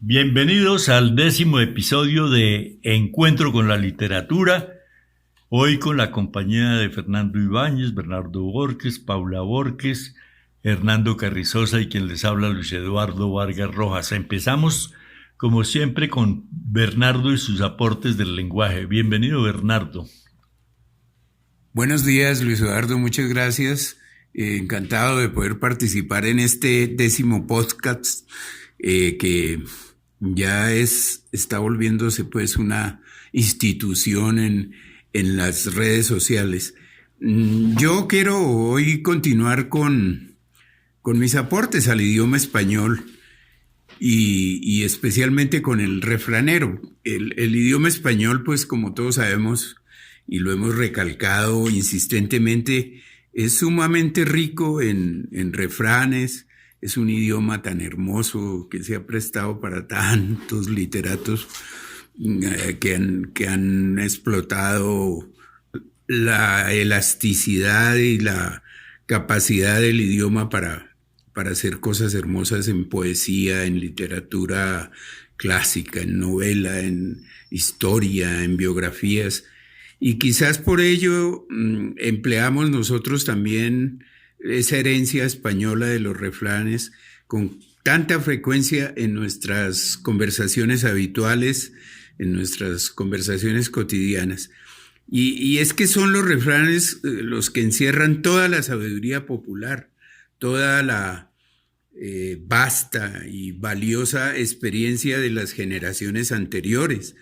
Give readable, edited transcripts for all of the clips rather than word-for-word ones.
Bienvenidos al 10º episodio de Encuentro con la Literatura, hoy con la compañía de Fernando Ibáñez, Bernardo Borges, Paula Borges, Hernando Carrizosa y quien les habla Luis Eduardo Vargas Rojas. Empezamos como siempre con Bernardo y sus aportes del lenguaje. Bienvenido, Bernardo. Buenos días, Luis Eduardo, muchas gracias. Encantado de poder participar en este 10º podcast que ya está volviéndose pues una institución en las redes sociales. Yo quiero hoy continuar con mis aportes al idioma español y especialmente con el refranero. El idioma español, pues como todos sabemos y lo hemos recalcado insistentemente, es sumamente rico en refranes. Es un idioma tan hermoso que se ha prestado para tantos literatos que han explotado la elasticidad y la capacidad del idioma para hacer cosas hermosas en poesía, en literatura clásica, en novela, en historia, en biografías. Y quizás por ello empleamos nosotros también esa herencia española de los refranes con tanta frecuencia en nuestras conversaciones habituales, en nuestras conversaciones cotidianas. Y es que son los refranes los que encierran toda la sabiduría popular, toda la vasta y valiosa experiencia de las generaciones anteriores.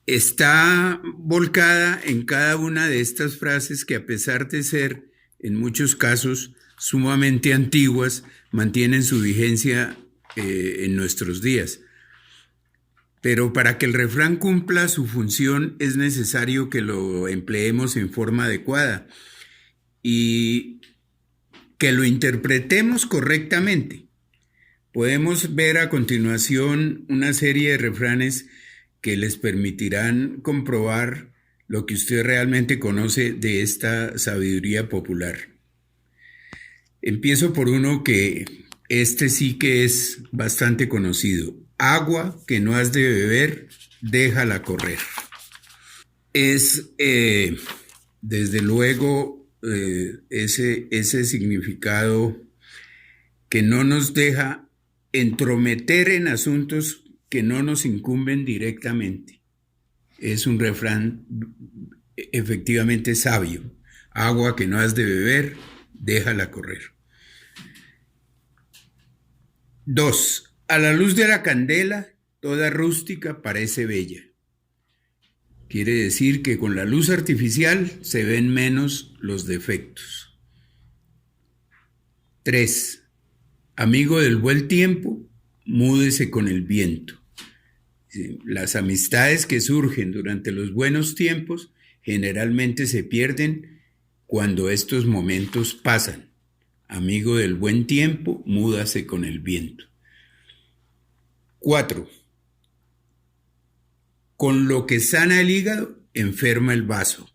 Está volcada en cada una de estas frases que, a pesar de ser en muchos casos sumamente antiguas, mantienen su vigencia en nuestros días. Pero para que el refrán cumpla su función es necesario que lo empleemos en forma adecuada y que lo interpretemos correctamente. Podemos ver a continuación una serie de refranes que les permitirán comprobar lo que usted realmente conoce de esta sabiduría popular. Empiezo por uno que sí que es bastante conocido. Agua que no has de beber, déjala correr. Es desde luego ese significado que no nos deja entrometer en asuntos que no nos incumben directamente. Es un refrán efectivamente sabio. Agua que no has de beber, déjala correr. 2. A la luz de la candela, toda rústica parece bella. Quiere decir que con la luz artificial se ven menos los defectos. 3. Amigo del buen tiempo, múdese con el viento. Las amistades que surgen durante los buenos tiempos generalmente se pierden cuando estos momentos pasan. Amigo del buen tiempo, múdase con el viento. 4. Con lo que sana el hígado, enferma el vaso.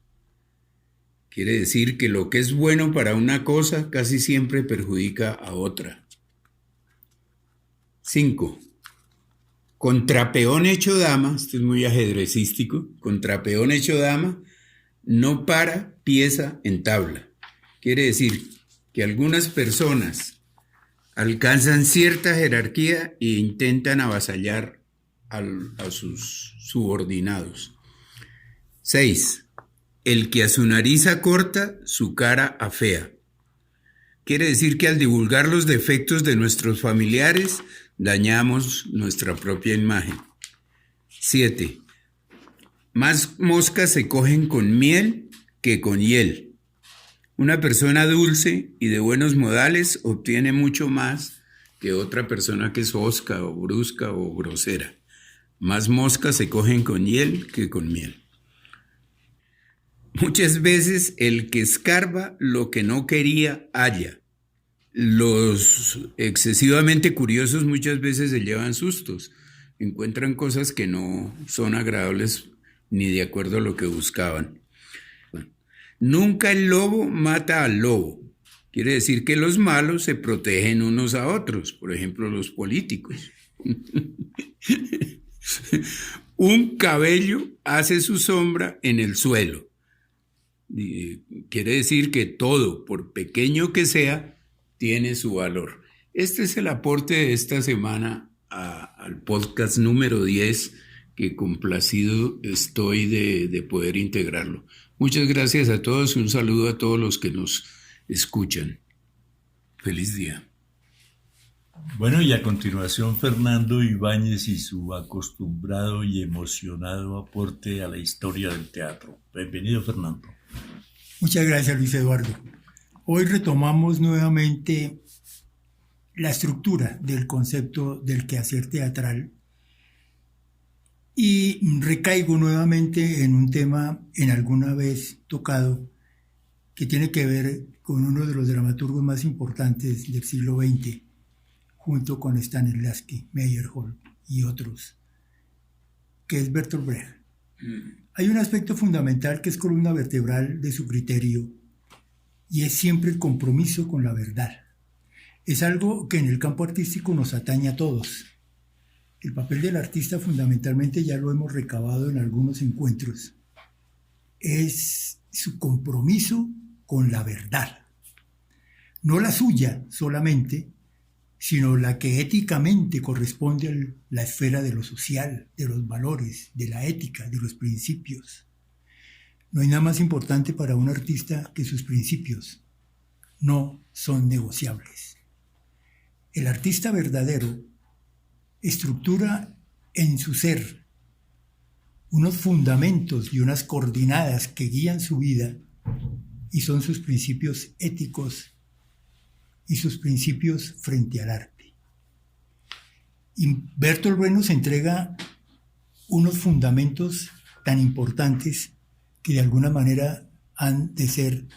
Quiere decir que lo que es bueno para una cosa casi siempre perjudica a otra. 5. Contra peón hecho dama, esto es muy ajedrecístico, contra peón hecho dama, no para pieza en tabla. Quiere decir que algunas personas alcanzan cierta jerarquía e intentan avasallar a sus subordinados. 6. El que a su nariz acorta, su cara afea. Quiere decir que al divulgar los defectos de nuestros familiares, dañamos nuestra propia imagen. 7. Más moscas se cogen con miel que con hiel. Una persona dulce y de buenos modales obtiene mucho más que otra persona que es hosca o brusca o grosera. Más moscas se cogen con hiel que con miel. Muchas veces el que escarba lo que no quería halla. Los excesivamente curiosos muchas veces se llevan sustos, encuentran cosas que no son agradables ni de acuerdo a lo que buscaban. Nunca el lobo mata al lobo. Quiere decir que los malos se protegen unos a otros, por ejemplo, los políticos. Un cabello hace su sombra en el suelo. Quiere decir que todo, por pequeño que sea, tiene su valor. Este es el aporte de esta semana al podcast número 10, que complacido estoy de poder integrarlo. Muchas gracias a todos y un saludo a todos los que nos escuchan. Feliz día. Bueno, y a continuación Fernando Ibáñez y su acostumbrado y emocionado aporte a la historia del teatro. Bienvenido, Fernando. Muchas gracias, Luis Eduardo. Hoy retomamos nuevamente la estructura del concepto del quehacer teatral y recaigo nuevamente en un tema en alguna vez tocado que tiene que ver con uno de los dramaturgos más importantes del siglo XX, junto con Stanislavski, Meyerhold y otros, que es Bertolt Brecht. Hay un aspecto fundamental que es columna vertebral de su criterio y es siempre el compromiso con la verdad. Es algo que en el campo artístico nos atañe a todos. El papel del artista fundamentalmente ya lo hemos recabado en algunos encuentros. Es su compromiso con la verdad. No la suya solamente, sino la que éticamente corresponde a la esfera de lo social, de los valores, de la ética, de los principios. No hay nada más importante para un artista que sus principios. No son negociables. El artista verdadero estructura en su ser unos fundamentos y unas coordenadas que guían su vida y son sus principios éticos y sus principios frente al arte. Y Bertolt Brecht nos entrega unos fundamentos tan importantes que de alguna manera han de ser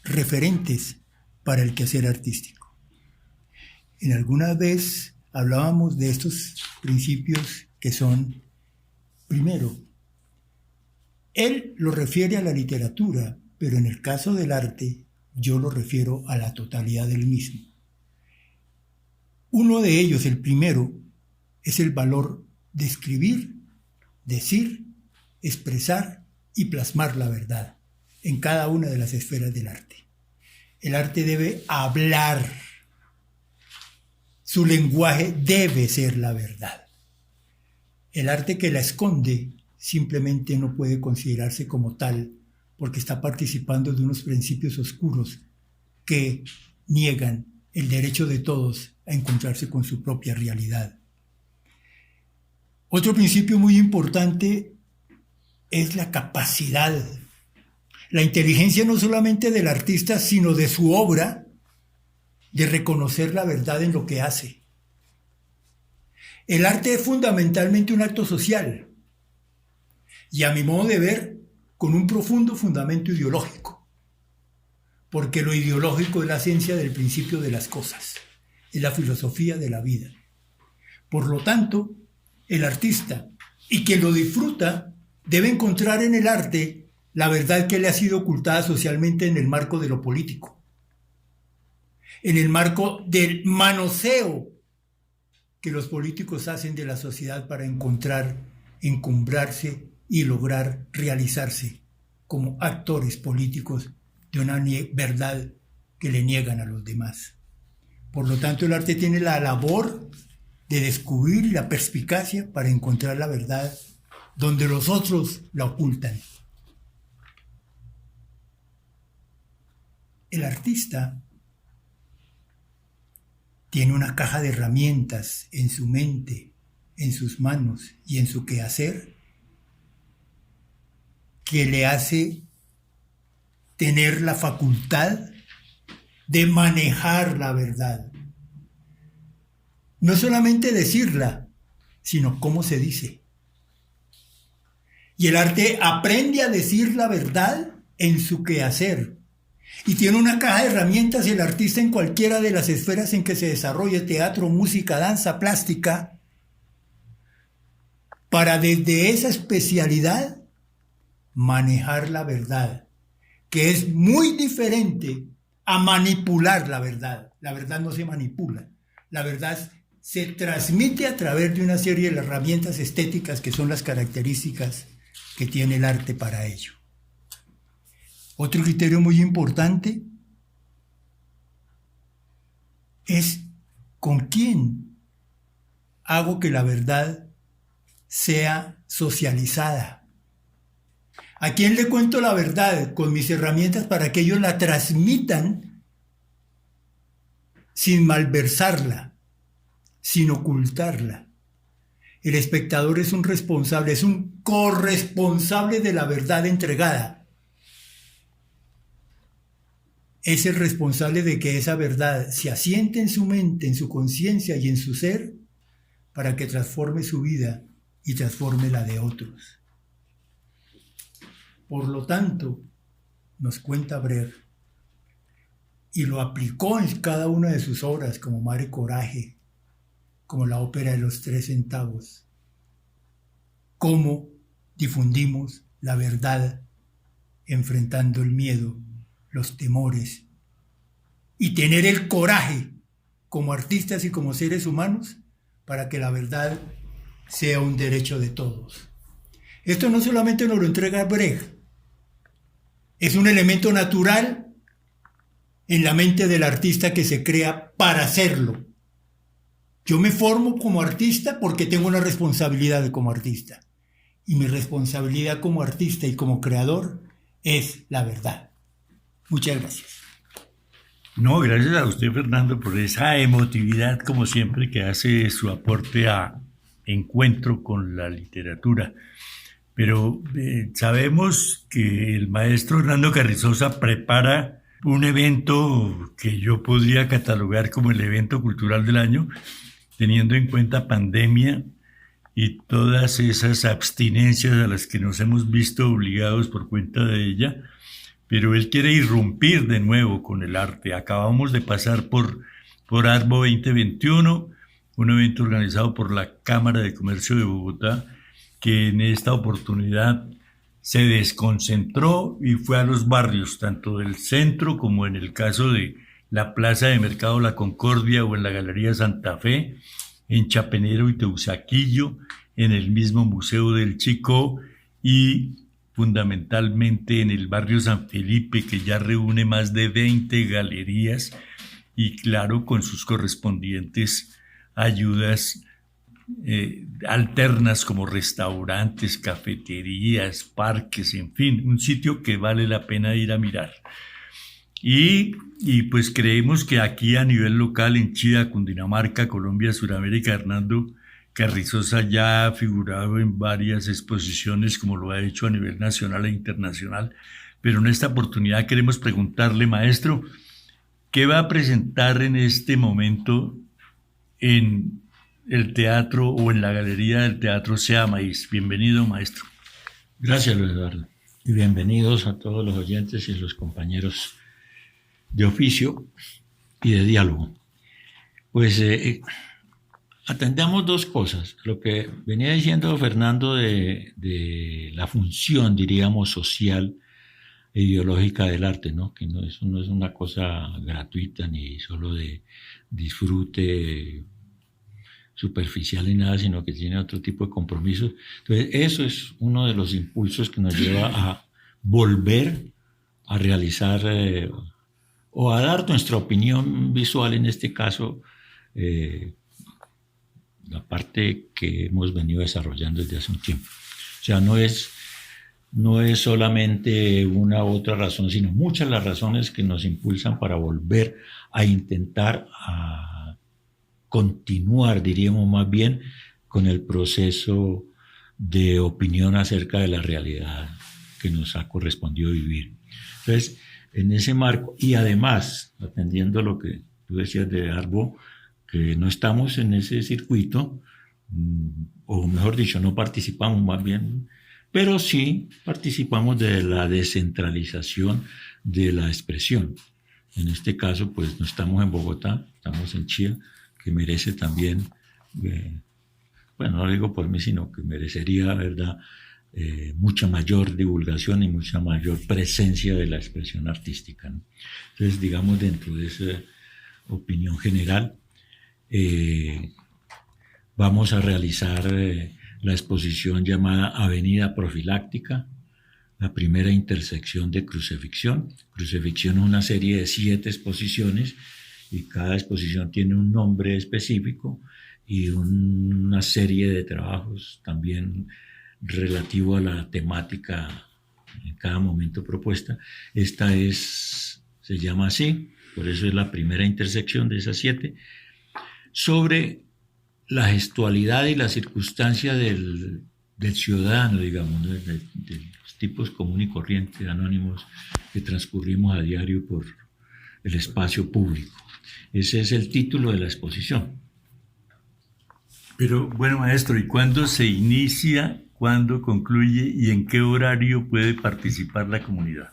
referentes para el quehacer artístico. En alguna vez hablábamos de estos principios que son, primero, él lo refiere a la literatura, pero en el caso del arte, yo lo refiero a la totalidad del mismo. Uno de ellos, el primero, es el valor de escribir, decir, expresar y plasmar la verdad en cada una de las esferas del arte. El arte debe hablar. Su lenguaje debe ser la verdad. El arte que la esconde simplemente no puede considerarse como tal porque está participando de unos principios oscuros que niegan el derecho de todos a encontrarse con su propia realidad. Otro principio muy importante es la capacidad, la inteligencia no solamente del artista, sino de su obra, de reconocer la verdad en lo que hace. El arte es fundamentalmente un acto social y, a mi modo de ver, con un profundo fundamento ideológico, porque lo ideológico es la esencia del principio de las cosas, es la filosofía de la vida. Por lo tanto, el artista y quien lo disfruta debe encontrar en el arte la verdad que le ha sido ocultada socialmente en el marco de lo político, en el marco del manoseo que los políticos hacen de la sociedad para encontrar, encumbrarse y lograr realizarse como actores políticos de una verdad que le niegan a los demás. Por lo tanto, el arte tiene la labor de descubrir la perspicacia para encontrar la verdad donde los otros la ocultan. El artista tiene una caja de herramientas en su mente, en sus manos y en su quehacer que le hace tener la facultad de manejar la verdad. No solamente decirla, sino cómo se dice. Y el arte aprende a decir la verdad en su quehacer. Y tiene una caja de herramientas el artista en cualquiera de las esferas en que se desarrolle teatro, música, danza, plástica, para desde esa especialidad manejar la verdad, que es muy diferente a manipular la verdad. La verdad no se manipula. La verdad se transmite a través de una serie de herramientas estéticas que son las características que tiene el arte para ello. Otro criterio muy importante es con quién hago que la verdad sea socializada. ¿A quién le cuento la verdad con mis herramientas para que ellos la transmitan sin malversarla, sin ocultarla? El espectador es un responsable, es un corresponsable de la verdad entregada. Es el responsable de que esa verdad se asiente en su mente, en su conciencia y en su ser para que transforme su vida y transforme la de otros. Por lo tanto, nos cuenta Brecht, y lo aplicó en cada una de sus obras, como Mare Coraje, como la ópera de los 3 centavos, cómo difundimos la verdad enfrentando el miedo, los temores, y tener el coraje como artistas y como seres humanos para que la verdad sea un derecho de todos. Esto no solamente nos lo entrega Brecht, es un elemento natural en la mente del artista que se crea para hacerlo. Yo me formo como artista porque tengo una responsabilidad como artista. Y mi responsabilidad como artista y como creador es la verdad. Muchas gracias. No, gracias a usted, Fernando, por esa emotividad, como siempre, que hace su aporte a Encuentro con la Literatura. Pero sabemos que el maestro Hernando Carrizosa prepara un evento que yo podría catalogar como el evento cultural del año, teniendo en cuenta pandemia y todas esas abstinencias a las que nos hemos visto obligados por cuenta de ella, pero él quiere irrumpir de nuevo con el arte. Acabamos de pasar por Arbo 2021, un evento organizado por la Cámara de Comercio de Bogotá, que en esta oportunidad se desconcentró y fue a los barrios, tanto del centro como en el caso de la Plaza de Mercado La Concordia o en la Galería Santa Fe, en Chapinero y Teusaquillo, en el mismo Museo del Chicó y fundamentalmente en el barrio San Felipe, que ya reúne más de 20 galerías y claro, con sus correspondientes ayudas alternas como restaurantes, cafeterías, parques, en fin, un sitio que vale la pena ir a mirar. Y pues creemos que aquí a nivel local, en Chía, Cundinamarca, Colombia, Sudamérica, Hernando Carrizosa ya ha figurado en varias exposiciones, como lo ha hecho a nivel nacional e internacional, pero en esta oportunidad queremos preguntarle, maestro, ¿qué va a presentar en este momento en el teatro o en la galería del Teatro Sea Maíz? Bienvenido, maestro. Gracias, Luis Eduardo. Y bienvenidos a todos los oyentes y los compañeros de oficio y de diálogo. Pues atendamos dos cosas. Lo que venía diciendo Fernando de la función, diríamos, social e ideológica del arte, ¿no? Que eso no es una cosa gratuita ni solo de disfrute superficial ni nada, sino que tiene otro tipo de compromisos. Entonces, eso es uno de los impulsos que nos lleva a volver a realizar o a dar nuestra opinión visual, en este caso, la parte que hemos venido desarrollando desde hace un tiempo. O sea, no es solamente una u otra razón, sino muchas las razones que nos impulsan para volver a intentar a continuar, diríamos más bien, con el proceso de opinión acerca de la realidad que nos ha correspondido vivir. Entonces, en ese marco, y además, atendiendo lo que tú decías de Arbo, que no estamos en ese circuito, o mejor dicho, no participamos más bien, pero sí participamos de la descentralización de la expresión. En este caso, pues no estamos en Bogotá, estamos en Chía, que merece también, bueno, no lo digo por mí, sino que merecería, ¿verdad?, mucha mayor divulgación y mucha mayor presencia de la expresión artística, ¿no? Entonces, digamos, dentro de esa opinión general, vamos a realizar la exposición llamada Avenida Profiláctica, la primera intersección de Crucefixión. Crucefixión es una serie de 7 exposiciones y cada exposición tiene un nombre específico y una serie de trabajos también relativo a la temática en cada momento propuesta. Esta se llama así, por eso es la primera intersección de esas 7, sobre la gestualidad y la circunstancia del ciudadano, digamos, ¿no? de los tipos común y corriente, anónimos, que transcurrimos a diario por el espacio público. Ese es el título de la exposición. Pero bueno, maestro, ¿y cuándo se inicia, cuándo concluye y en qué horario puede participar la comunidad?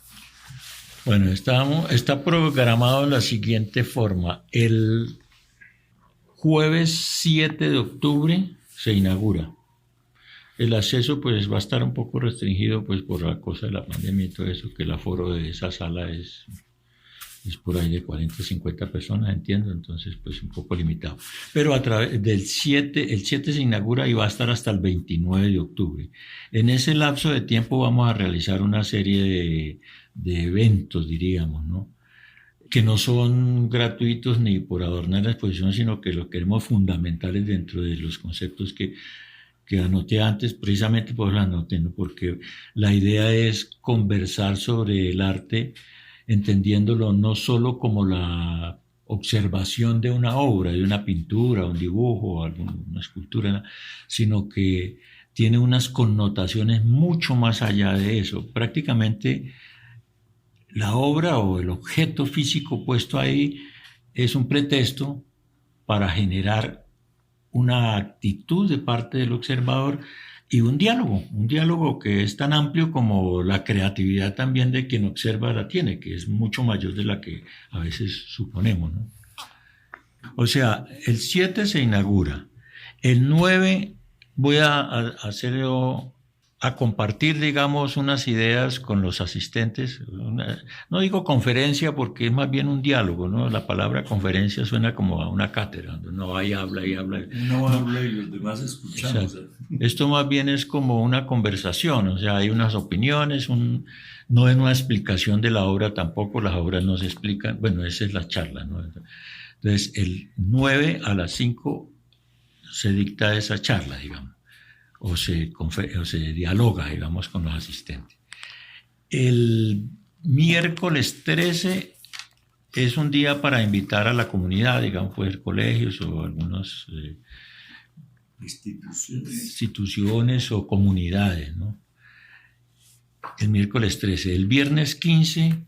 Bueno, está programado de la siguiente forma. El jueves 7 de octubre se inaugura. El acceso pues va a estar un poco restringido pues por la cosa de la pandemia y todo eso, que el aforo de esa sala es por ahí de 40, 50 personas, entiendo, entonces pues un poco limitado. Pero a través del 7, el 7 se inaugura y va a estar hasta el 29 de octubre. En ese lapso de tiempo vamos a realizar una serie de eventos, diríamos, ¿no? Que no son gratuitos ni por adornar la exposición, sino que lo queremos fundamentales dentro de los conceptos que anoté antes, precisamente por lo anoté, ¿no? Porque la idea es conversar sobre el arte, entendiéndolo no solo como la observación de una obra, de una pintura, un dibujo, alguna escultura, sino que tiene unas connotaciones mucho más allá de eso. Prácticamente la obra o el objeto físico puesto ahí es un pretexto para generar una actitud de parte del observador y un diálogo que es tan amplio como la creatividad también de quien observa la tiene, que es mucho mayor de la que a veces suponemos, ¿no? O sea, el 7 se inaugura, el 9 voy a compartir, digamos, unas ideas con los asistentes. No digo conferencia porque es más bien un diálogo, ¿no? La palabra conferencia suena como a una cátedra, donde uno va y habla y habla. Uno habla y los demás escuchamos. Esto más bien es como una conversación, o sea, hay unas opiniones, no es una explicación de la obra tampoco, las obras no se explican, bueno, esa es la charla, ¿no? Entonces, el 9 a las 5 se dicta esa charla, digamos. O se dialoga, digamos, con los asistentes. El miércoles 13 es un día para invitar a la comunidad, digamos, pues colegios o algunas instituciones o comunidades, ¿no? El miércoles 13. El viernes 15,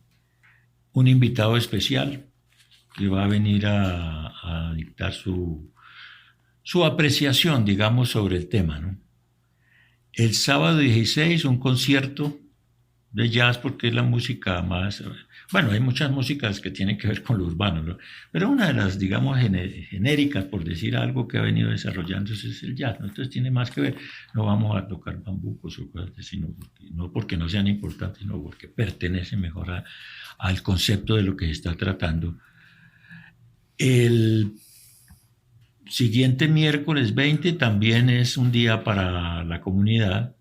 un invitado especial que va a venir a dictar su apreciación, digamos, sobre el tema, ¿no? El sábado 16, un concierto de jazz, porque es la música más... Bueno, hay muchas músicas que tienen que ver con lo urbano, ¿no? Pero una de las, digamos, genéricas, por decir algo, que ha venido desarrollándose es el jazz, ¿no? Entonces tiene más que ver. No vamos a tocar bambucos o cosas así, no porque no sean importantes, sino porque pertenecen mejor al concepto de lo que se está tratando. El siguiente miércoles 20 también es un día para la comunidad.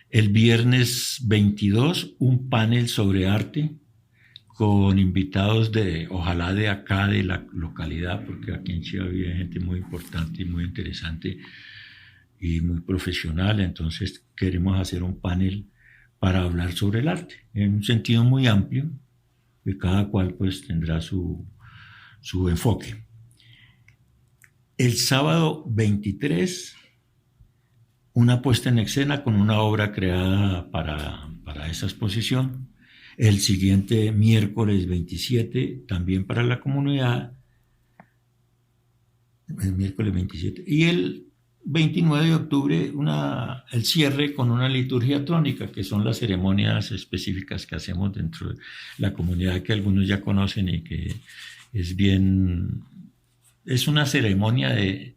El viernes 22, un panel sobre arte con invitados ojalá de acá, de la localidad, porque aquí en Chiva vive gente muy importante y muy interesante y muy profesional. Entonces queremos hacer un panel para hablar sobre el arte, en un sentido muy amplio, que cada cual pues tendrá su enfoque. El sábado 23, una puesta en escena con una obra creada para esa exposición. El siguiente miércoles 27, también para la comunidad, el miércoles 27. Y el 29 de octubre, el cierre con una liturgia trónica, que son las ceremonias específicas que hacemos dentro de la comunidad, que algunos ya conocen y que es una ceremonia de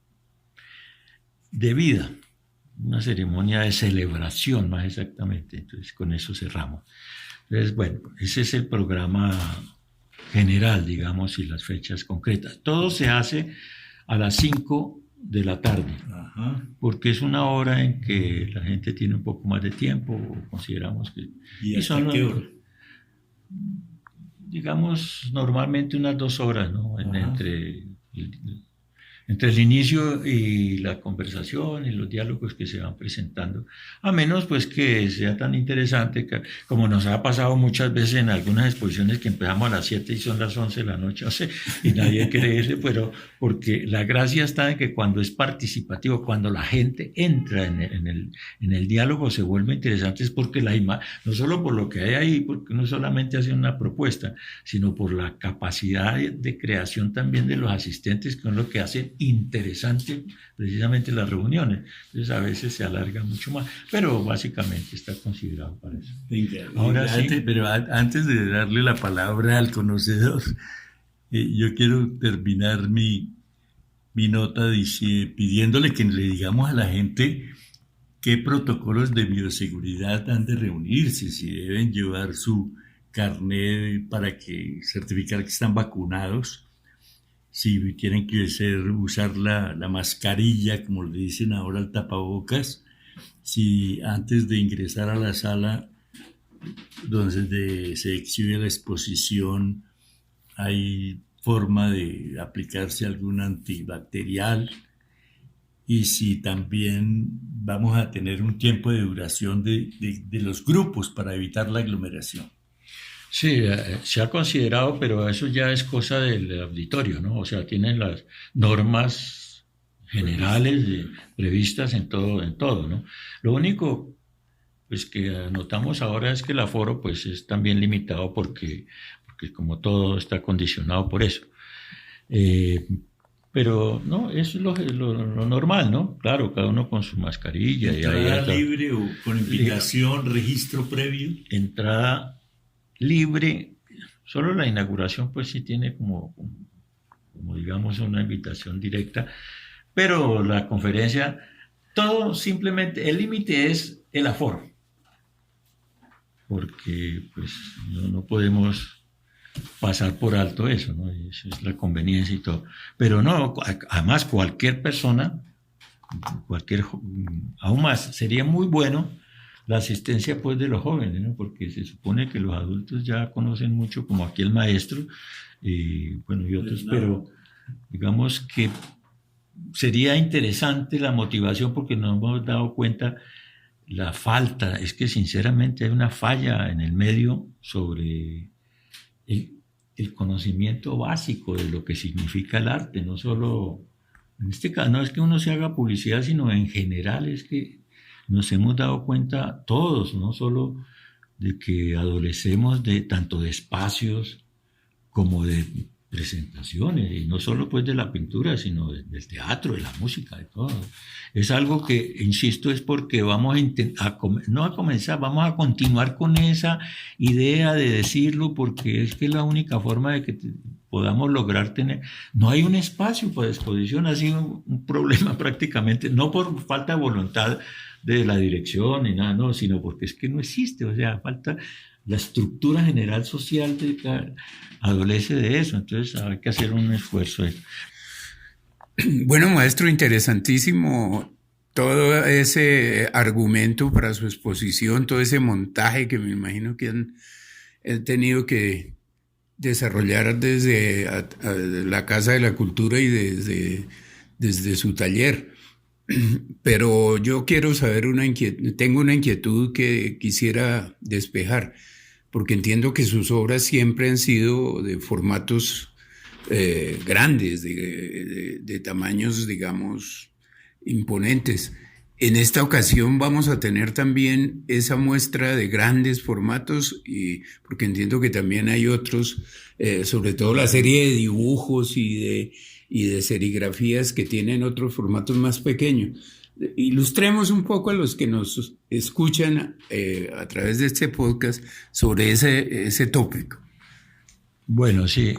vida, una ceremonia de celebración más exactamente. Entonces con eso cerramos. Entonces, bueno, ese es el programa general, digamos, y las fechas concretas. Todo se hace a las 5 de la tarde, porque es una hora en que la gente tiene un poco más de tiempo, consideramos que... ¿Y hasta qué hora? Digamos, normalmente unas 2 horas, ¿no? Entre el inicio y la conversación y los diálogos que se van presentando, a menos pues que sea tan interesante como nos ha pasado muchas veces en algunas exposiciones que empezamos a las 7 y son las 11 de la noche, o sea, y nadie quiere irse, pero porque la gracia está en que cuando es participativo, cuando la gente entra en el diálogo se vuelve interesante, es porque no solo por lo que hay ahí, porque no solamente hace una propuesta, sino por la capacidad de creación también de los asistentes, que es lo que hacen interesante precisamente las reuniones. Entonces a veces se alarga mucho más, pero básicamente está considerado para eso. Venga, ahora sí. Pero antes de darle la palabra al conocedor, yo quiero terminar mi nota pidiéndole que le digamos a la gente qué protocolos de bioseguridad han de reunirse, si deben llevar su carnet para certificar que están vacunados, si tienen que usar la mascarilla, como le dicen ahora, el tapabocas, si antes de ingresar a la sala donde se exhibe la exposición hay forma de aplicarse algún antibacterial, y si también vamos a tener un tiempo de duración de los grupos para evitar la aglomeración. Sí, se ha considerado, pero eso ya es cosa del auditorio, ¿no? O sea, tienen las normas generales previstas en todo, ¿no? Lo único pues que notamos ahora es que el aforo pues es también limitado porque como todo está condicionado por eso. Pero no, eso es lo normal, ¿no? Claro, cada uno con su mascarilla. ¿Entrada libre o con invitación, registro previo? Entrada libre, solo la inauguración pues sí tiene como digamos una invitación directa, pero la conferencia, todo simplemente, el límite es el aforo, porque pues no podemos pasar por alto eso, ¿no? Eso es la conveniencia y todo, pero no, además cualquier persona, aún más, sería muy bueno la asistencia pues de los jóvenes, ¿no? Porque se supone que los adultos ya conocen mucho, como aquí el maestro y otros, pero digamos que sería interesante la motivación, porque nos hemos dado cuenta la falta, es que sinceramente hay una falla en el medio sobre el conocimiento básico de lo que significa el arte, no solo, en este caso no es que uno se haga publicidad, sino en general es que nos hemos dado cuenta todos, no solo de que adolecemos tanto de espacios como de presentaciones, y no solo pues de la pintura, sino del teatro, de la música, de todo. Es algo que, insisto, es porque vamos vamos a continuar con esa idea de decirlo, porque es que es la única forma de que podamos lograr tener. No hay un espacio para exposición, ha sido un problema prácticamente, no por falta de voluntad de la dirección ni nada, no, sino porque es que no existe, o sea, falta la estructura general social adolece de eso, entonces hay que hacer un esfuerzo. Bueno, maestro, interesantísimo todo ese argumento para su exposición, todo ese montaje que me imagino que han tenido que desarrollar desde la Casa de la Cultura y desde su taller. Pero yo quiero saber tengo una inquietud que quisiera despejar, porque entiendo que sus obras siempre han sido de formatos grandes, de tamaños, digamos, imponentes. En esta ocasión vamos a tener también esa muestra de grandes formatos, porque entiendo que también hay otros, sobre todo la serie de dibujos y de serigrafías que tienen otros formatos más pequeños. Ilustremos un poco a los que nos escuchan a través de este podcast sobre ese tópico. Bueno, sí,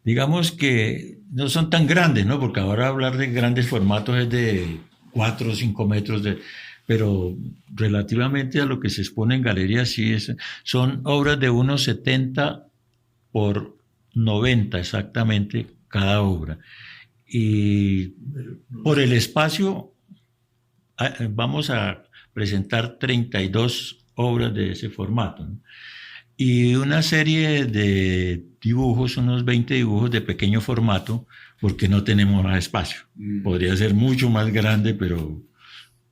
digamos que no son tan grandes, ¿no? Porque ahora hablar de grandes formatos es de 4 o 5 metros pero relativamente a lo que se expone en galerías, sí son obras de unos 70 por 90 exactamente cada obra. Y por el espacio vamos a presentar 32 obras de ese formato, ¿no? Y una serie de dibujos, unos 20 dibujos de pequeño formato, porque no tenemos más espacio. Podría ser mucho más grande, pero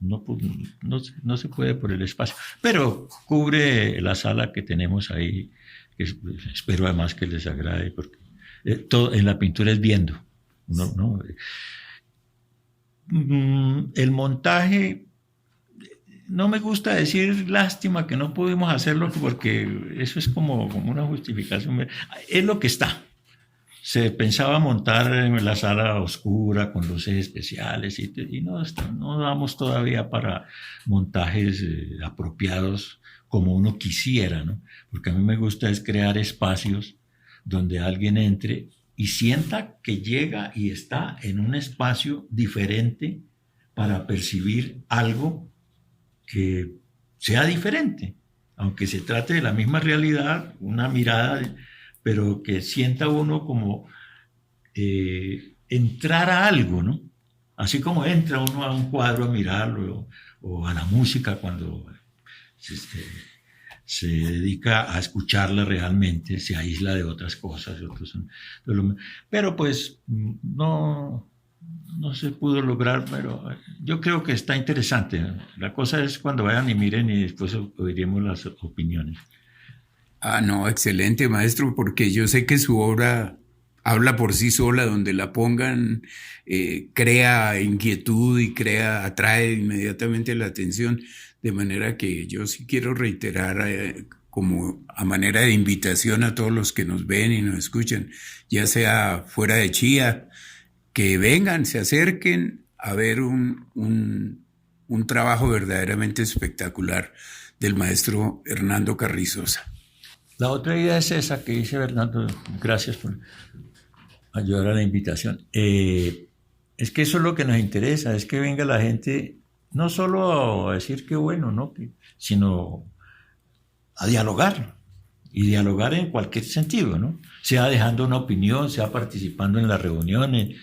no se puede por el espacio. Pero cubre la sala que tenemos ahí, que espero además que les agrade, porque todo en la pintura es viendo. ¿No? El montaje, no me gusta decir lástima que no pudimos hacerlo, porque eso es como una justificación. Es lo que está. Se pensaba montar en la sala oscura con luces especiales y no damos todavía para montajes apropiados como uno quisiera, ¿no? Porque a mí me gusta es crear espacios donde alguien entre y sienta que llega y está en un espacio diferente para percibir algo que sea diferente, aunque se trate de la misma realidad, una mirada, pero que sienta uno como entrar a algo, ¿no? Así como entra uno a un cuadro a mirarlo, o a la música cuando se dedica a escucharla realmente, se aísla de otras cosas, pero pues no se pudo lograr, pero yo creo que está interesante. La cosa es cuando vayan y miren y después oiremos las opiniones. No, excelente, maestro, porque yo sé que su obra habla por sí sola, donde la pongan, crea inquietud y atrae inmediatamente la atención, de manera que yo sí quiero reiterar como a manera de invitación a todos los que nos ven y nos escuchan, ya sea fuera de Chía, que vengan, se acerquen a ver un trabajo verdaderamente espectacular del maestro Hernando Carrizosa. La otra idea es esa que dice Bernardo, gracias por ayudar a la invitación. Es que eso es lo que nos interesa, es que venga la gente no solo a decir qué bueno, ¿no? Sino a dialogar, y dialogar en cualquier sentido, ¿no? Sea dejando una opinión, sea participando en las reuniones,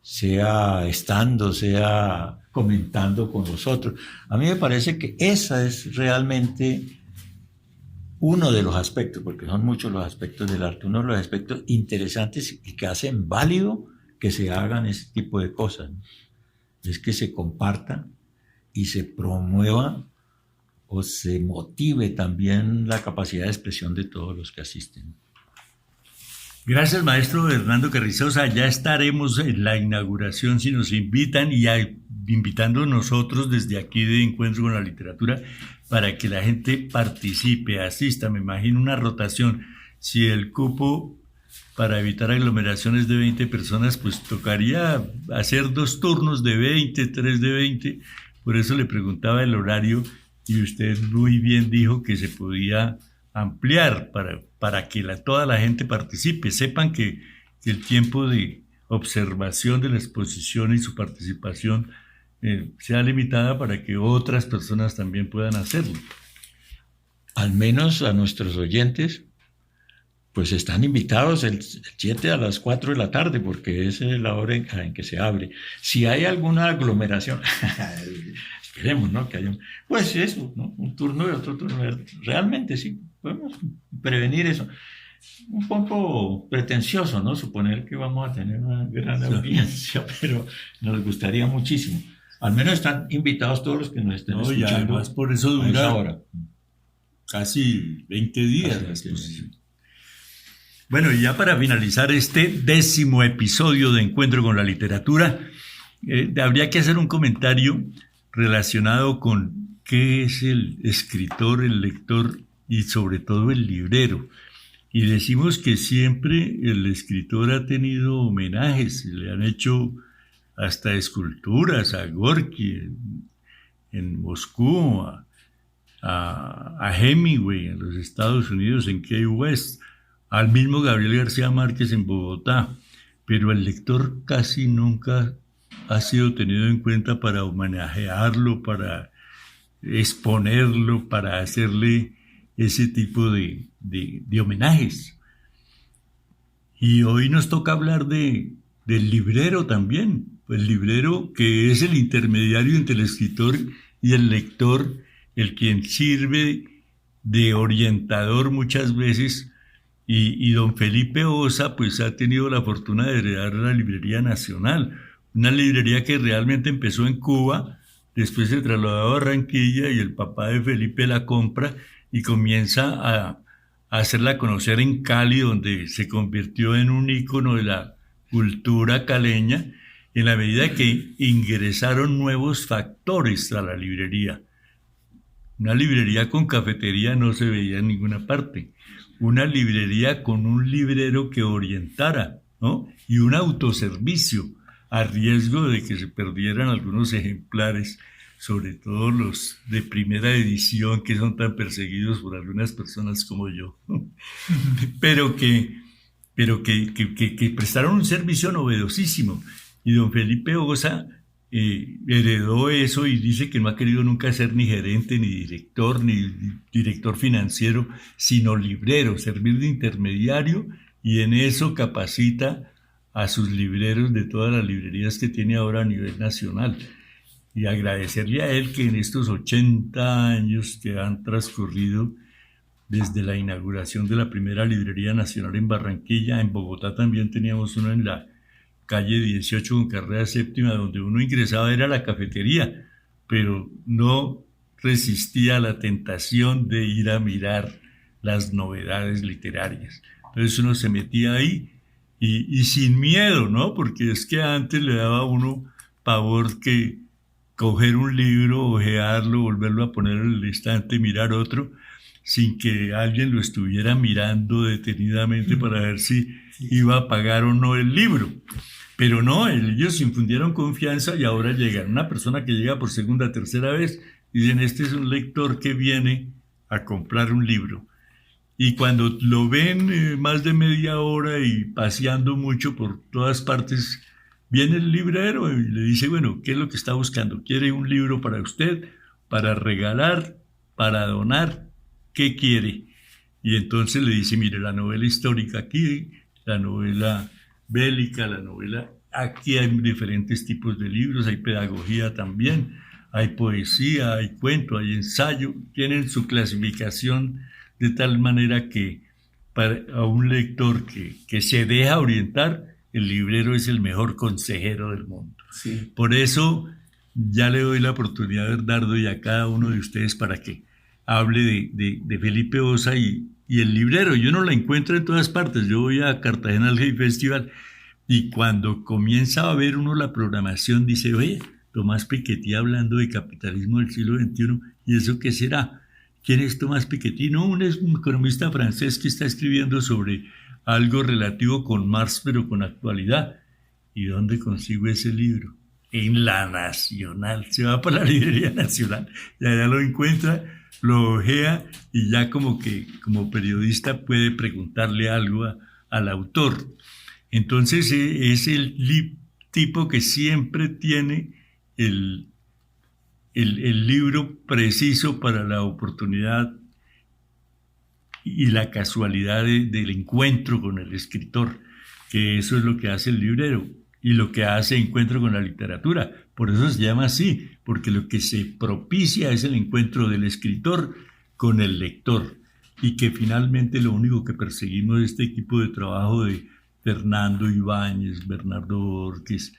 sea estando, sea comentando con nosotros. A mí me parece que esa es realmente uno de los aspectos, porque son muchos los aspectos del arte, uno de los aspectos interesantes y que hacen válido que se hagan ese tipo de cosas, ¿no? Es que se compartan y se promueva o se motive también la capacidad de expresión de todos los que asisten. Gracias, maestro Hernando Carrizosa. Ya estaremos en la inauguración si nos invitan y invitando nosotros desde aquí de Encuentro con la Literatura para que la gente participe, asista. Me imagino una rotación. Si el cupo para evitar aglomeraciones de 20 personas, pues tocaría hacer 2 turnos de 20, 3 de 20. Por eso le preguntaba el horario y usted muy bien dijo que se podía ampliar para que toda la gente participe. Sepan que el tiempo de observación de la exposición y su participación sea limitada para que otras personas también puedan hacerlo. Al menos a nuestros oyentes, pues están invitados el 7 a las 4 de la tarde, porque esa es la hora en que se abre. Si hay alguna aglomeración, esperemos, ¿no? Que haya, pues eso, ¿no? Un turno y otro turno. Realmente sí, podemos prevenir eso. Un poco pretencioso, ¿no? Suponer que vamos a tener una gran audiencia, pero nos gustaría muchísimo. Al menos están invitados todos los que nos estén escuchando. Y además por eso dura casi 20 días la exposición. Bueno, y ya para finalizar este 10º episodio de Encuentro con la Literatura, habría que hacer un comentario relacionado con qué es el escritor, el lector y sobre todo el librero. Y decimos que siempre el escritor ha tenido homenajes, le han hecho hasta esculturas a Gorky en Moscú, a Hemingway en los Estados Unidos, en Key West, al mismo Gabriel García Márquez en Bogotá, pero el lector casi nunca ha sido tenido en cuenta para homenajearlo, para exponerlo, para hacerle ese tipo de homenajes. Y hoy nos toca hablar del librero también, el librero que es el intermediario entre el escritor y el lector, el quien sirve de orientador muchas veces, y don Felipe Osa pues ha tenido la fortuna de heredar la Librería Nacional, una librería que realmente empezó en Cuba, después se trasladó a Barranquilla y el papá de Felipe la compra y comienza a hacerla conocer en Cali, donde se convirtió en un ícono de la cultura caleña, en la medida que ingresaron nuevos factores a la librería. Una librería con cafetería no se veía en ninguna parte. Una librería con un librero que orientara, ¿no? Y un autoservicio, a riesgo de que se perdieran algunos ejemplares, sobre todo los de primera edición, que son tan perseguidos por algunas personas como yo, pero que prestaron un servicio novedosísimo. Y don Felipe Osa heredó eso y dice que no ha querido nunca ser ni gerente, ni director financiero, sino librero, servir de intermediario, y en eso capacita a sus libreros de todas las librerías que tiene ahora a nivel nacional. Y agradecerle a él que en estos 80 años que han transcurrido desde la inauguración de la primera librería nacional en Barranquilla, en Bogotá también teníamos una en la calle 18 con carrera séptima, donde uno ingresaba era la cafetería, pero no resistía a la tentación de ir a mirar las novedades literarias. Entonces uno se metía ahí y sin miedo, ¿no? Porque es que antes le daba a uno pavor que coger un libro, hojearlo, volverlo a poner en el estante, mirar otro, sin que alguien lo estuviera mirando detenidamente para ver si iba a pagar o no el libro. Pero no, ellos infundieron confianza y ahora llegan. Una persona que llega por segunda, tercera vez, dicen, este es un lector que viene a comprar un libro. Y cuando lo ven más de media hora y paseando mucho por todas partes, viene el librero y le dice, bueno, ¿qué es lo que está buscando? ¿Quiere un libro para usted, para regalar, para donar? ¿Qué quiere? Y entonces le dice, mire, la novela histórica aquí, la novela bélica, la novela... Aquí hay diferentes tipos de libros, hay pedagogía también, hay poesía, hay cuento, hay ensayo, tienen su clasificación de tal manera que para a un lector que se deja orientar, el librero es el mejor consejero del mundo. Sí. Por eso ya le doy la oportunidad a Bernardo y a cada uno de ustedes para que hable de Felipe Osa y el librero. Yo no la encuentro en todas partes. Yo voy a Cartagena al Hay Festival y cuando comienza a ver uno la programación dice, oye, Tomás Piketty hablando de capitalismo del siglo XXI, ¿y eso qué será? ¿Quién es Tomás Piketty? No, un economista francés que está escribiendo sobre algo relativo con Marx, pero con actualidad. ¿Y dónde consigo ese libro? En la Nacional. Se va para la Librería Nacional y allá lo encuentra, lo ojea y ya como periodista puede preguntarle algo al autor. Entonces es el tipo que siempre tiene el libro preciso para la oportunidad y la casualidad del encuentro con el escritor, que eso es lo que hace el librero y lo que hace Encuentro con la Literatura. Por eso se llama así, porque lo que se propicia es el encuentro del escritor con el lector, y que finalmente lo único que perseguimos de este equipo de trabajo de Fernando Ibáñez, Bernardo Borges,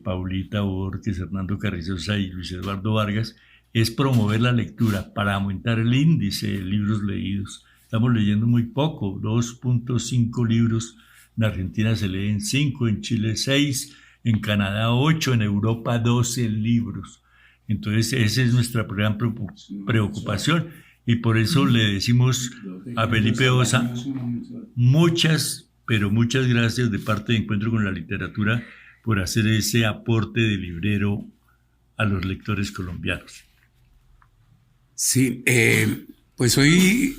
Paulita Borges, Hernando Carrizosa y Luis Eduardo Vargas, es promover la lectura para aumentar el índice de libros leídos. Estamos leyendo muy poco, 2.5 libros. En Argentina se leen 5, en Chile 6, en Canadá 8, en Europa 12 libros. Entonces esa es nuestra gran preocupación y por eso le decimos a Felipe Osa muchas gracias de parte de Encuentro con la Literatura por hacer ese aporte de librero a los lectores colombianos. Sí, pues hoy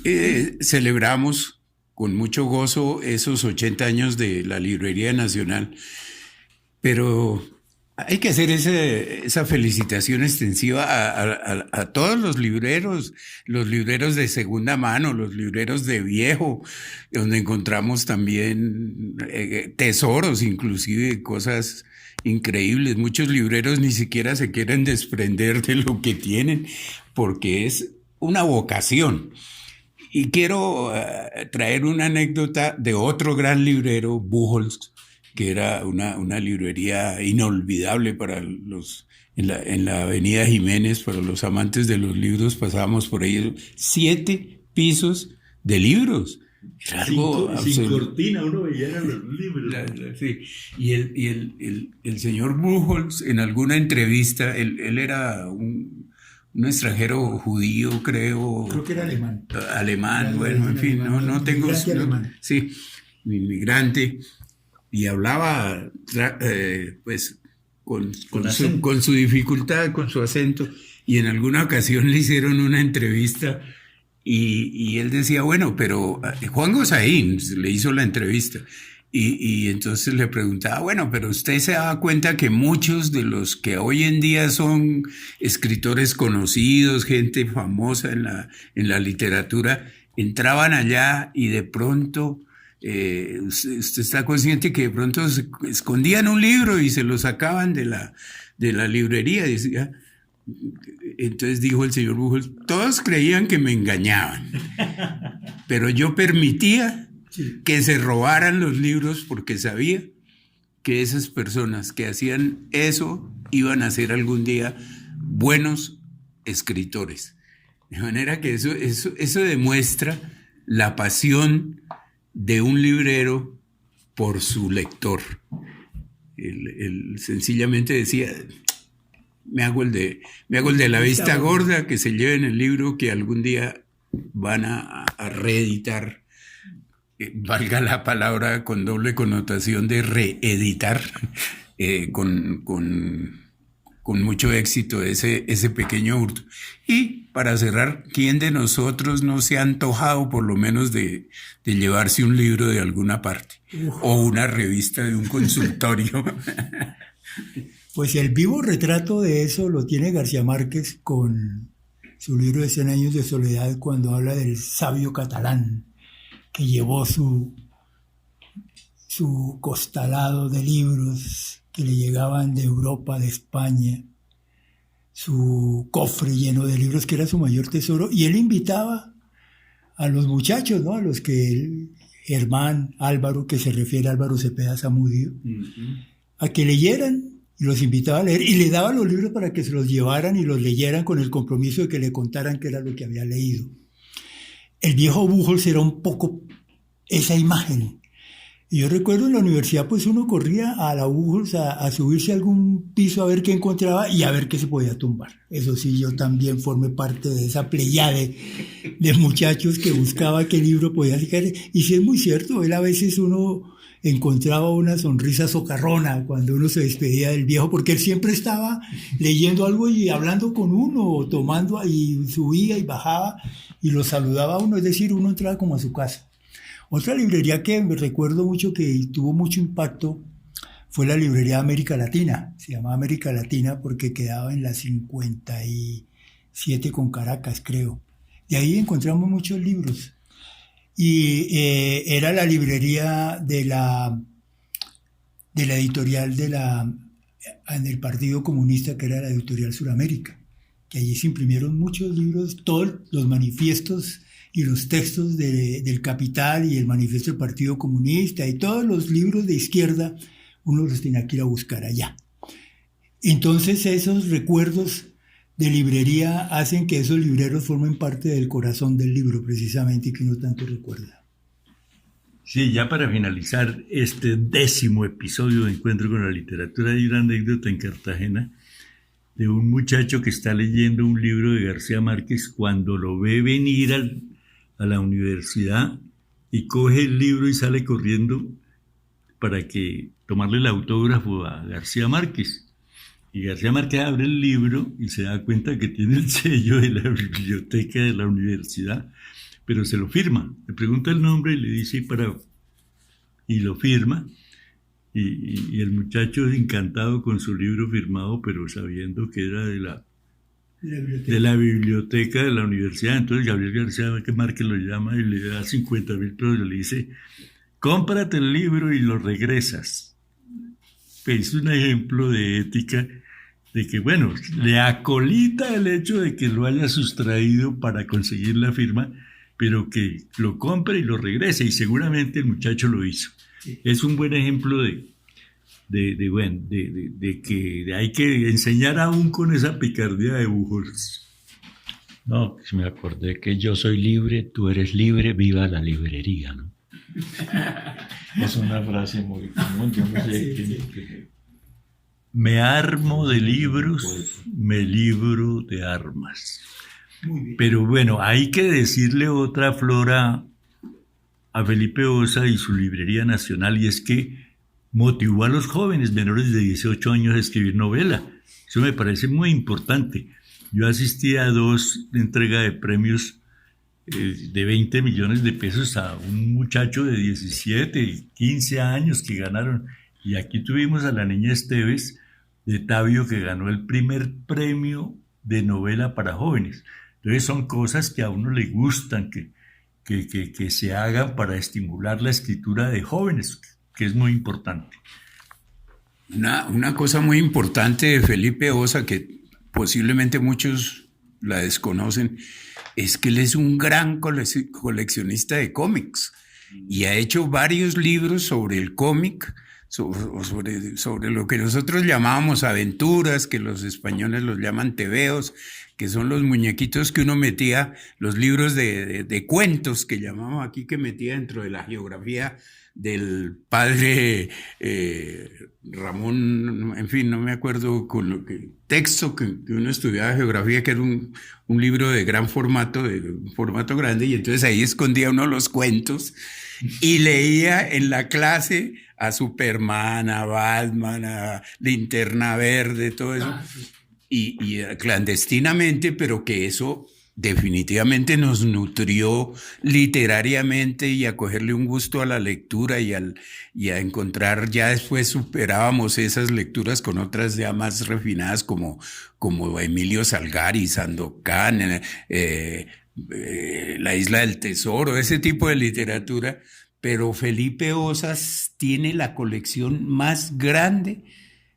celebramos con mucho gozo esos 80 años de la Librería Nacional, pero Hay que hacer esa felicitación extensiva a todos los libreros de segunda mano, los libreros de viejo, donde encontramos también tesoros, inclusive cosas increíbles. Muchos libreros ni siquiera se quieren desprender de lo que tienen, porque es una vocación. Y quiero traer una anécdota de otro gran librero, Buchholz, que era una librería inolvidable para en la Avenida Jiménez, para los amantes de los libros. Pasábamos por ahí 7 pisos de libros. Era algo sin cortina, uno veía los libros. Sí. Y el señor Buchholz, en alguna entrevista, él era un extranjero judío, creo. Creo que era alemán. Alemán, bueno, en fin, no tengo... Sí, inmigrante. Y hablaba pues con su dificultad, con su acento, y en alguna ocasión le hicieron una entrevista y él decía, bueno, pero Juan Gosaín le hizo la entrevista y entonces le preguntaba, bueno, pero usted se da cuenta que muchos de los que hoy en día son escritores conocidos, gente famosa en la literatura, entraban allá y de pronto... usted está consciente que de pronto se escondían un libro y se lo sacaban de la librería. Decía, entonces dijo el señor Buchholz, todos creían que me engañaban, pero yo permitía que se robaran los libros porque sabía que esas personas que hacían eso iban a ser algún día buenos escritores. De manera que eso demuestra la pasión de un librero por su lector. Él sencillamente decía, me hago el de la vista gorda, que se lleven el libro que algún día van a reeditar, valga la palabra con doble connotación de reeditar, con mucho éxito ese pequeño hurto. Y para cerrar, ¿quién de nosotros no se ha antojado por lo menos de llevarse un libro de alguna parte? O una revista de un consultorio. Pues el vivo retrato de eso lo tiene García Márquez con su libro de 100 años de soledad, cuando habla del sabio catalán que llevó su costalado de libros que le llegaban de Europa, de España, su cofre lleno de libros que era su mayor tesoro, y él invitaba a los muchachos, ¿no? A los que Germán, Álvaro, que se refiere a Álvaro Cepeda Zamudio, a que leyeran, y los invitaba a leer, y le daba los libros para que se los llevaran y los leyeran con el compromiso de que le contaran qué era lo que había leído. El viejo Buchholz era un poco esa imagen. Y yo recuerdo en la universidad, pues uno corría a la Buchholz a subirse a algún piso a ver qué encontraba y a ver qué se podía tumbar. Eso sí, yo también formé parte de esa pleyade de muchachos que buscaba qué libro podía sacar. Y sí es muy cierto, él a veces uno encontraba una sonrisa socarrona cuando uno se despedía del viejo, porque él siempre estaba leyendo algo y hablando con uno, o tomando, y subía y bajaba y lo saludaba a uno, es decir, uno entraba como a su casa. Otra librería que me recuerdo mucho que tuvo mucho impacto fue la librería América Latina. Se llamaba América Latina porque quedaba en la 57 con Caracas, creo. Y ahí encontramos muchos libros. Y era la librería de la editorial del Partido Comunista, que era la editorial Suramérica. Que allí se imprimieron muchos libros, todos los manifiestos y los textos del Capital y el manifiesto del Partido Comunista y todos los libros de izquierda, uno los tenía que ir a buscar allá. Entonces esos recuerdos de librería hacen que esos libreros formen parte del corazón del libro, precisamente, y que uno tanto recuerda. Sí, ya para finalizar este 10º episodio de Encuentro con la Literatura, hay una anécdota en Cartagena de un muchacho que está leyendo un libro de García Márquez cuando lo ve venir a la universidad y coge el libro y sale corriendo para tomarle el autógrafo a García Márquez. Y García Márquez abre el libro y se da cuenta que tiene el sello de la biblioteca de la universidad, pero se lo firma. Le pregunta el nombre y le dice y lo firma. y el muchacho encantado con su libro firmado, pero sabiendo que era de la biblioteca de la universidad. Entonces Gabriel García Márquez lo llama y le da 50.000 pesos y le dice: cómprate el libro y lo regresas. Es un ejemplo de ética, de que, bueno, le acolita el hecho de que lo haya sustraído para conseguir la firma, pero que lo compre y lo regrese, y seguramente el muchacho lo hizo. Sí. Es un buen ejemplo de que hay que enseñar aún con esa picardía de Bujols. No, pues me acordé que yo soy libre, tú eres libre, viva la librería, ¿no? Es una frase muy común, yo no sé qué. Me armo de libros, me libro de armas. Pero bueno, hay que decirle otra flora a Felipe Osa y su librería nacional, y es que motivó a los jóvenes menores de 18 años a escribir novela. Eso me parece muy importante. Yo asistí a 2 entregas de premios de 20 millones de pesos a un muchacho de 17, 15 años que ganaron. Y aquí tuvimos a la niña Esteves de Tabio, que ganó el primer premio de novela para jóvenes. Entonces son cosas que a uno le gustan, que se hagan para estimular la escritura de jóvenes, que es muy importante. Una cosa muy importante de Felipe Osa, que posiblemente muchos la desconocen, es que él es un gran coleccionista de cómics y ha hecho varios libros sobre el cómic, sobre lo que nosotros llamábamos aventuras, que los españoles los llaman tebeos, que son los muñequitos que uno metía, los libros de cuentos que llamamos aquí, que metía dentro de la geografía del padre Ramón, en fin, no me acuerdo con lo que texto que uno estudiaba geografía, que era un libro de gran formato, de un formato grande, y entonces ahí escondía uno los cuentos y leía en la clase a Superman, a Batman, a Linterna Verde, todo eso, y clandestinamente, pero que eso definitivamente nos nutrió literariamente, y a cogerle un gusto a la lectura y a encontrar, ya después superábamos esas lecturas con otras ya más refinadas como Emilio Salgari, Sandokan, La Isla del Tesoro, ese tipo de literatura. Pero Felipe Osas tiene la colección más grande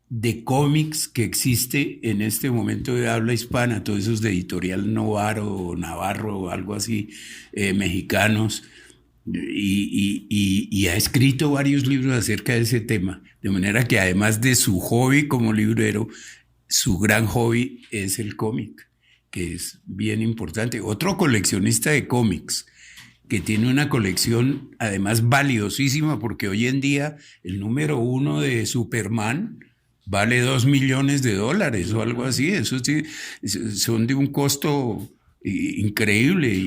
de cómics que existe en este momento de habla hispana, todos esos de Editorial Navarro, algo así, mexicanos, y ha escrito varios libros acerca de ese tema, de manera que además de su hobby como librero, su gran hobby es el cómic, que es bien importante. Otro coleccionista de cómics, que tiene una colección además valiosísima, porque hoy en día el número 1 de Superman vale $2 millones o algo así. Eso sí, son de un costo increíble, y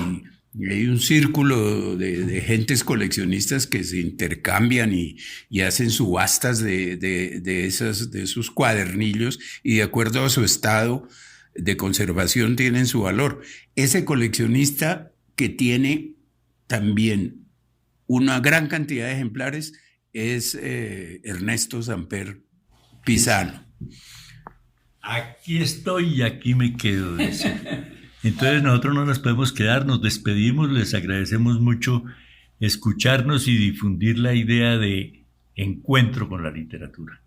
hay un círculo de gentes coleccionistas que se intercambian y hacen subastas de esos cuadernillos, y de acuerdo a su estado de conservación tienen su valor. Ese coleccionista, que tiene también una gran cantidad de ejemplares, es Ernesto Samper Pizano. Aquí estoy y aquí me quedo, dice. Entonces nosotros no nos podemos quedar, nos despedimos, les agradecemos mucho escucharnos y difundir la idea de encuentro con la literatura.